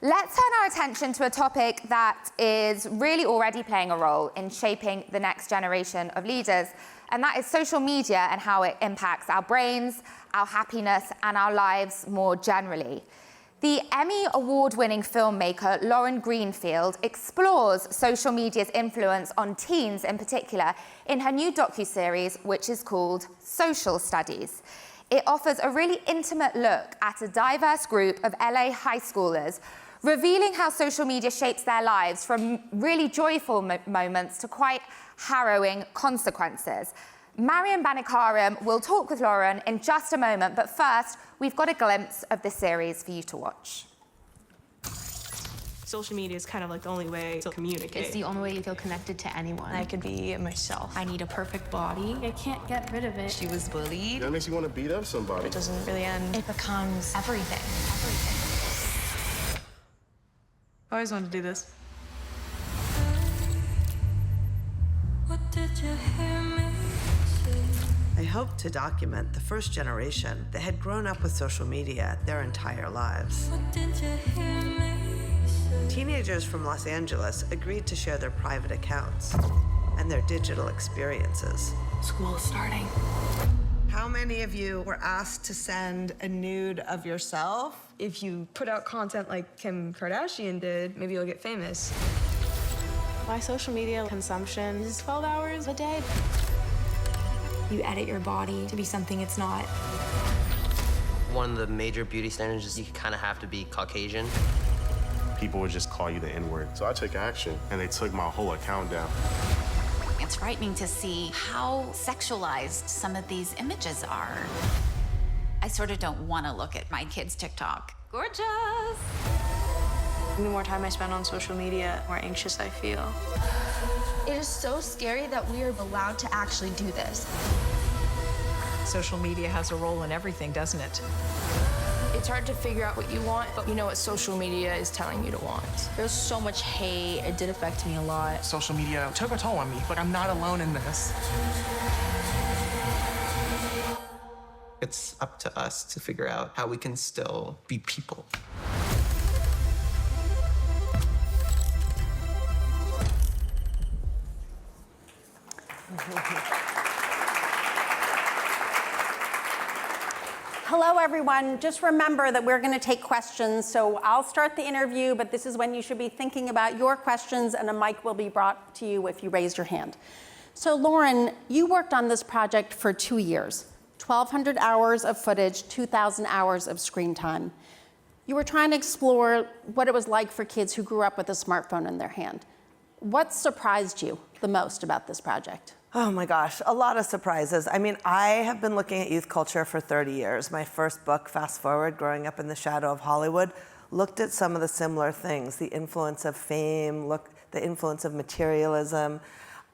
Let's turn our attention to a topic that is really already playing a role in shaping the next generation of leaders, and that is social media and how it impacts our brains, our happiness, and our lives more generally. The Emmy award-winning filmmaker Lauren Greenfield explores social media's influence on teens in particular in her new docuseries, which is called Social Studies. It offers a really intimate look at a diverse group of LA high schoolers, revealing how social media shapes their lives from really joyful moments to quite harrowing consequences. Mariam Banikarim will talk with Lauren in just a moment, but first, we've got a glimpse of the series for you to watch. Social media is kind of like the only way to communicate. It's the only way you feel connected to anyone. I could be myself. I need a perfect body. I can't get rid of it. She was bullied. That makes you want to beat up somebody. It doesn't really end. It becomes everything. I always wanted to do this. What did you hear me say? I hope to document the first generation that had grown up with social media their entire lives. What did you hear me say? Teenagers from Los Angeles agreed to share their private accounts and their digital experiences. School is starting. How many of you were asked to send a nude of yourself? If you put out content like Kim Kardashian did, maybe you'll get famous. My social media consumption is 12 hours a day. You edit your body to be something it's not. One of the major beauty standards is you kind of have to be Caucasian. People would just call you the N-word. So I took action, and they took my whole account down. It's frightening to see how sexualized some of these images are. I sort of don't want to look at my kids' TikTok. Gorgeous! The more time I spend on social media, the more anxious I feel. It is so scary that we are allowed to actually do this. Social media has a role in everything, doesn't it? It's hard to figure out what you want, but you know what social media is telling you to want. There's so much hate. It did affect me a lot. Social media took a toll on me, but I'm not alone in this. It's up to us to figure out how we can still be people. Hello, everyone. Just remember that we're going to take questions. So I'll start the interview, but this is when you should be thinking about your questions, and a mic will be brought to you if you raise your hand. So Lauren, you worked on this project for 2 years, 1,200 hours of footage, 2,000 hours of screen time. You were trying to explore what it was like for kids who grew up with a smartphone in their hand. What surprised you the most about this project? Oh my gosh, a lot of surprises. I mean, I have been looking at youth culture for 30 years. My first book, Fast Forward, Growing Up in the Shadow of Hollywood, looked at some of the similar things, the influence of fame, the influence of materialism,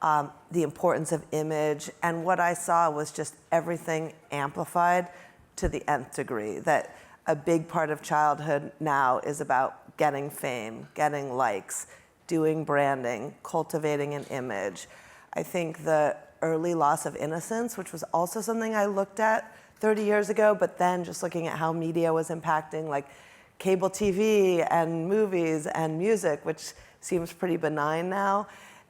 the importance of image. And what I saw was just everything amplified to the nth degree, that a big part of childhood now is about getting fame, getting likes, doing branding, cultivating an image. I think the early loss of innocence, which was also something I looked at 30 years ago, but then just looking at how media was impacting like cable TV and movies and music, which seems pretty benign now.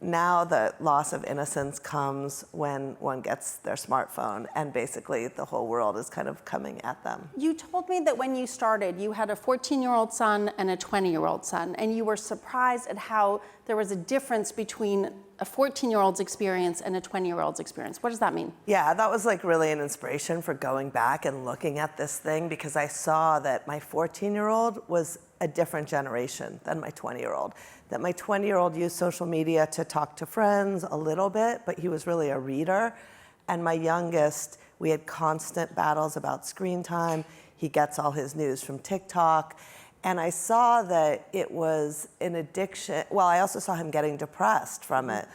Now the loss of innocence comes when one gets their smartphone and basically the whole world is kind of coming at them. You told me that when you started, you had a 14-year-old son and a 20-year-old son, and you were surprised at how there was a difference between a 14-year-old's experience and a 20-year-old's experience. What does that mean? Yeah, that was like really an inspiration for going back and looking at this thing, because I saw that my 14-year-old was a different generation than my 20-year-old. That my 20-year-old used social media to talk to friends a little bit, but he was really a reader. And my youngest, we had constant battles about screen time. He gets all his news from TikTok. And I saw that it was an addiction. Well, I also saw him getting depressed from it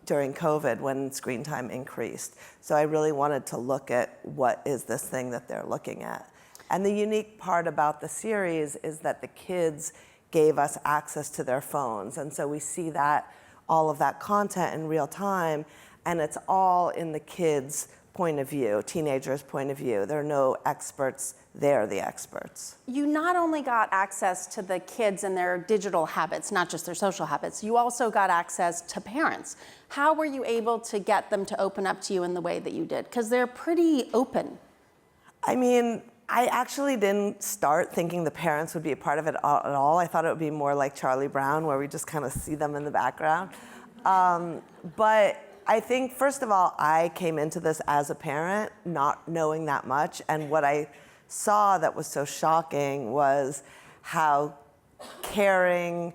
during COVID when screen time increased. So I really wanted to look at what is this thing that they're looking at. And the unique part about the series is that the kids gave us access to their phones. And so we see that, all of that content in real time, and it's all in the kids' point of view, teenagers' point of view. There are no experts, they're the experts. You not only got access to the kids and their digital habits, not just their social habits, you also got access to parents. How were you able to get them to open up to you in the way that you did? Because they're pretty open. I mean, I actually didn't start thinking the parents would be a part of it at all. I thought it would be more like Charlie Brown, where we just kind of see them in the background. But I think, first of all, I came into this as a parent, not knowing that much. And what I saw that was so shocking was how caring,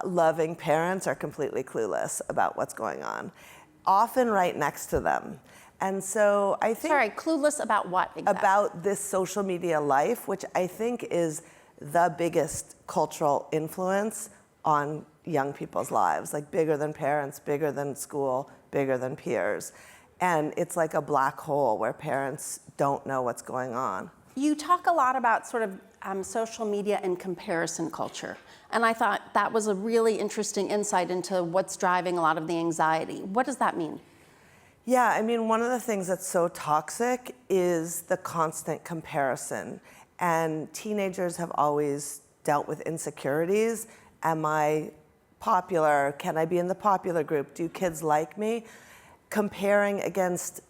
loving parents are completely clueless about what's going on, often right next to them. And so I think... Sorry, clueless about what exactly? About this social media life, which I think is the biggest cultural influence on young people's lives, like bigger than parents, bigger than school, bigger than peers. And it's like a black hole where parents don't know what's going on. You talk a lot about sort of social media and comparison culture. And I thought that was a really interesting insight into what's driving a lot of the anxiety. What does that mean? Yeah, I mean, one of the things that's so toxic is the constant comparison. And teenagers have always dealt with insecurities. Am I popular? Can I be in the popular group? Do kids like me? Comparing against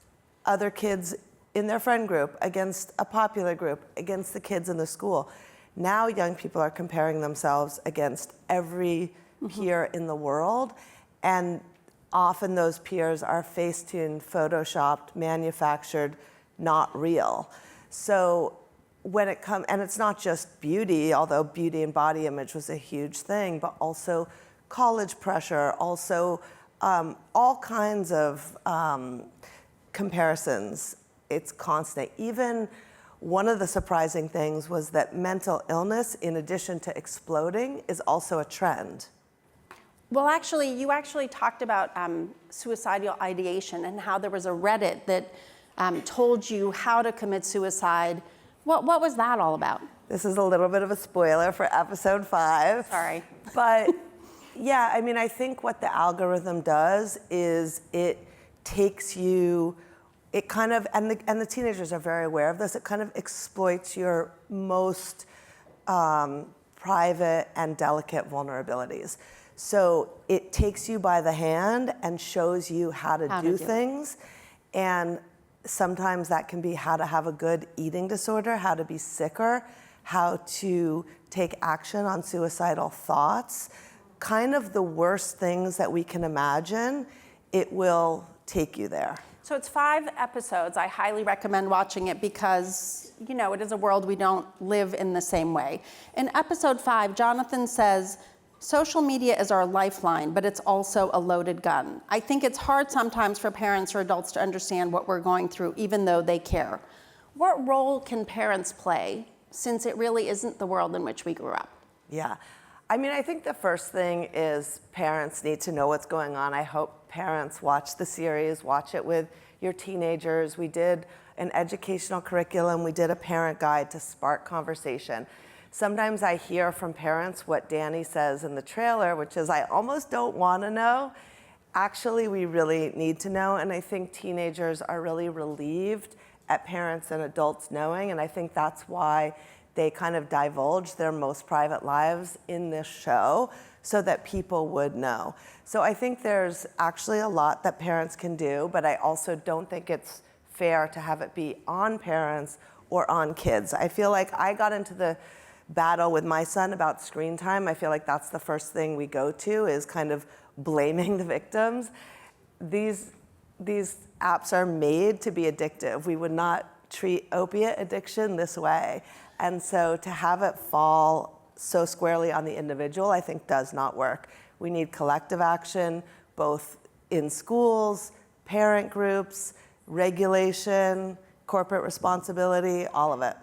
other kids in their friend group, against a popular group, against the kids in the school. Now young people are comparing themselves against every peer in the world. And often those peers are Facetune, photoshopped, manufactured, not real. So when it comes, and it's not just beauty, although beauty and body image was a huge thing, but also college pressure, also all kinds of comparisons. It's constant. Even one of the surprising things was that mental illness, in addition to exploding, is also a trend. Well, actually, you actually talked about suicidal ideation and how there was a Reddit that told you how to commit suicide. What was that all about? This is a little bit of a spoiler for episode 5. Sorry. But yeah, I mean, I think what the algorithm does is it takes you, it kind of, and the teenagers are very aware of this, it kind of exploits your most private and delicate vulnerabilities. So it takes you by the hand and shows you how to do things. And sometimes that can be how to have a good eating disorder, how to be sicker, how to take action on suicidal thoughts. Kind of the worst things that we can imagine, it will take you there. So it's 5 episodes. I highly recommend watching it because, you know, it is a world we don't live in the same way. In episode 5, Jonathan says, social media is our lifeline, but it's also a loaded gun. I think it's hard sometimes for parents or adults to understand what we're going through, even though they care. What role can parents play, since it really isn't the world in which we grew up? Yeah. I mean, I think the first thing is parents need to know what's going on. I hope parents watch the series, watch it with your teenagers. We did an educational curriculum. We did a parent guide to spark conversation. Sometimes I hear from parents what Danny says in the trailer, which is, I almost don't want to know. Actually, we really need to know, and I think teenagers are really relieved at parents and adults knowing, and I think that's why they kind of divulge their most private lives in this show so that people would know. So I think there's actually a lot that parents can do, but I also don't think it's fair to have it be on parents or on kids. I feel like I got into the battle with my son about screen time. I feel like that's the first thing we go to, is kind of blaming the victims. These apps are made to be addictive. We would not treat opiate addiction this way. And so to have it fall so squarely on the individual, I think does not work. We need collective action, both in schools, parent groups, regulation, corporate responsibility, all of it.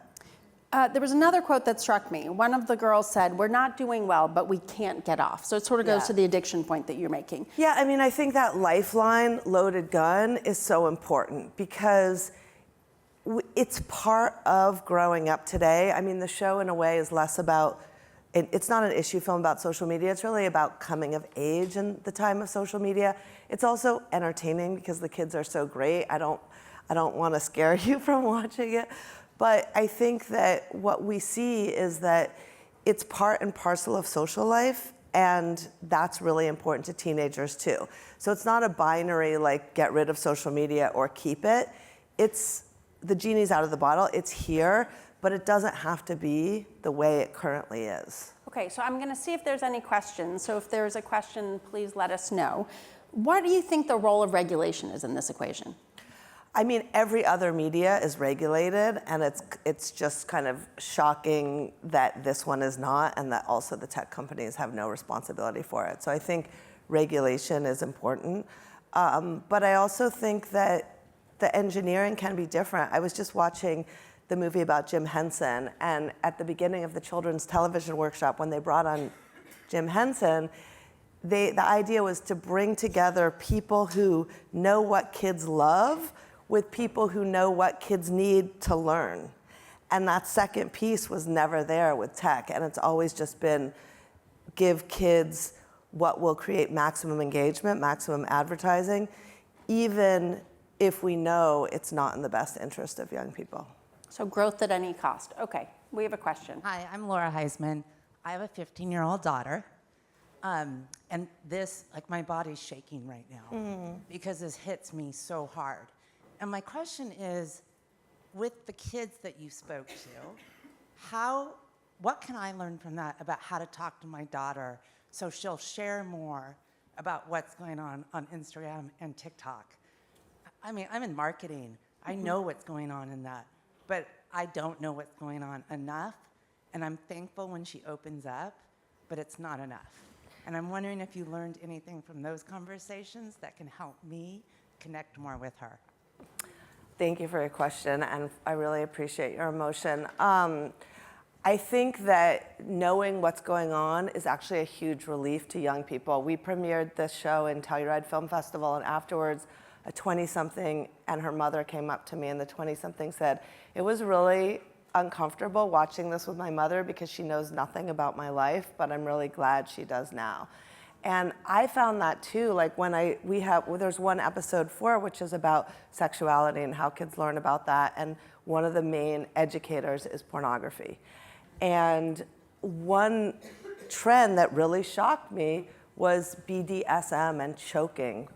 There was another quote that struck me. One of the girls said, we're not doing well, but we can't get off. So it sort of goes to the addiction point that you're making. Yeah, I mean, I think that lifeline, loaded gun, is so important because it's part of growing up today. I mean, the show in a way is less about, it's not an issue film about social media, it's really about coming of age in the time of social media. It's also entertaining because the kids are so great. I don't I don't want to scare you from watching it. But I think that what we see is that it's part and parcel of social life, and that's really important to teenagers too. So it's not a binary like get rid of social media or keep it. It's the genie's out of the bottle, it's here, but it doesn't have to be the way it currently is. Okay, so I'm going to see if there's any questions. So if there's a question, please let us know. What do you think the role of regulation is in this equation? I mean, every other media is regulated, and it's just kind of shocking that this one is not, and that also the tech companies have no responsibility for it. So I think regulation is important. But I also think that the engineering can be different. I was just watching the movie about Jim Henson, and at the beginning of the children's television workshop, when they brought on Jim Henson, the idea was to bring together people who know what kids love with people who know what kids need to learn. And that second piece was never there with tech, and it's always just been give kids what will create maximum engagement, maximum advertising, even if we know it's not in the best interest of young people. So growth at any cost. Okay, we have a question. Hi, I'm Laura Heisman. I have a 15-year-old daughter. And this, like my body's shaking right now because this hits me so hard. And my question is, with the kids that you spoke to, what can I learn from that about how to talk to my daughter so she'll share more about what's going on Instagram and TikTok? I mean, I'm in marketing. I know what's going on in that, but I don't know what's going on enough. And I'm thankful when she opens up, but it's not enough. And I'm wondering if you learned anything from those conversations that can help me connect more with her. Thank you for your question, and I really appreciate your emotion. I think that knowing what's going on is actually a huge relief to young people. We premiered this show in Telluride Film Festival, and afterwards, a 20-something and her mother came up to me, and the 20-something said, it was really uncomfortable watching this with my mother because she knows nothing about my life, but I'm really glad she does now. And I found that too, like when there's one episode 4 which is about sexuality and how kids learn about that, and one of the main educators is pornography. And one trend that really shocked me was BDSM and choking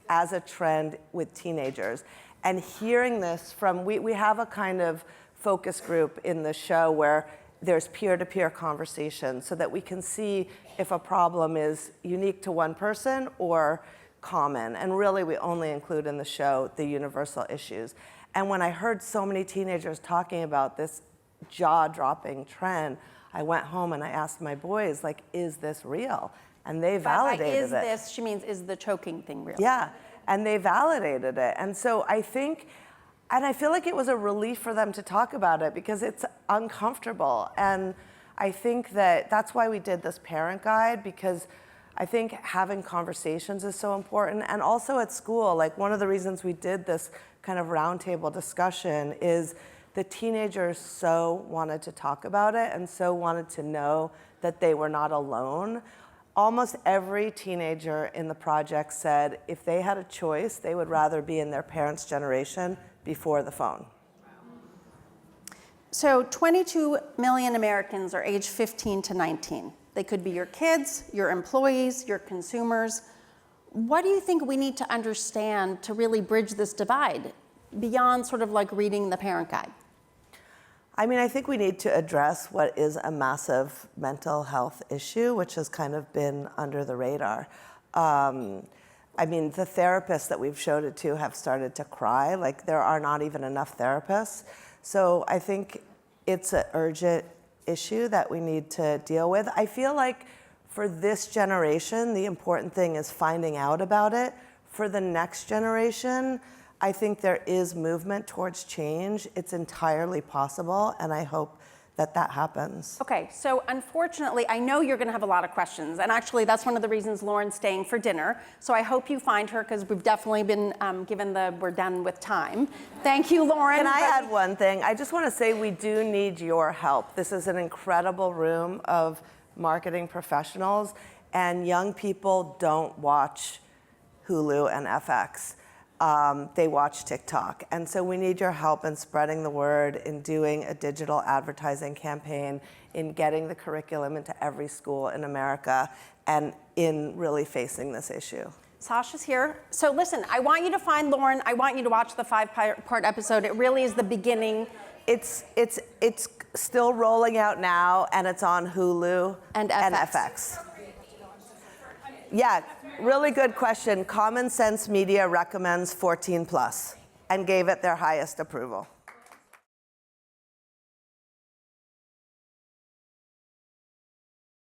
as a trend with teenagers. And hearing this from, we have a kind of focus group in the show where there's peer-to-peer conversation so that we can see if a problem is unique to one person or common. And really, we only include in the show the universal issues. And when I heard so many teenagers talking about this jaw-dropping trend, I went home and I asked my boys, like, is this real? And they validated it. Is this, she means, is the choking thing real? Yeah, and they validated it. And so I think, and I feel like it was a relief for them to talk about it because it's uncomfortable. And I think that that's why we did this parent guide, because I think having conversations is so important. And also at school, like one of the reasons we did this kind of roundtable discussion is the teenagers so wanted to talk about it and so wanted to know that they were not alone. Almost every teenager in the project said if they had a choice, they would rather be in their parents' generation before the phone. So 22 million Americans are age 15 to 19. They could be your kids, your employees, your consumers. What do you think we need to understand to really bridge this divide beyond sort of like reading the parent guide? I mean, I think we need to address what is a massive mental health issue, which has kind of been under the radar. I mean, the therapists that we've showed it to have started to cry. Like, there are not even enough therapists. So I think it's an urgent issue that we need to deal with. I feel like for this generation, the important thing is finding out about it. For the next generation, I think there is movement towards change. It's entirely possible, and I hope that that happens. Okay, so unfortunately, I know you're gonna have a lot of questions, and actually that's one of the reasons Lauren's staying for dinner. So I hope you find her, because we've definitely been given we're done with time. Thank you, Lauren. Can I add one thing? I just wanna say we do need your help. This is an incredible room of marketing professionals, and young people don't watch Hulu and FX. they watch TikTok. And so we need your help in spreading the word, in doing a digital advertising campaign, in getting the curriculum into every school in America, and in really facing this issue. Sasha's here. So listen, I want you to find Lauren. I want you to watch the 5-part episode. It really is the beginning. It's still rolling out now, and it's on Hulu and FX. Yeah, really good question. Common Sense Media recommends 14+ and gave it their highest approval.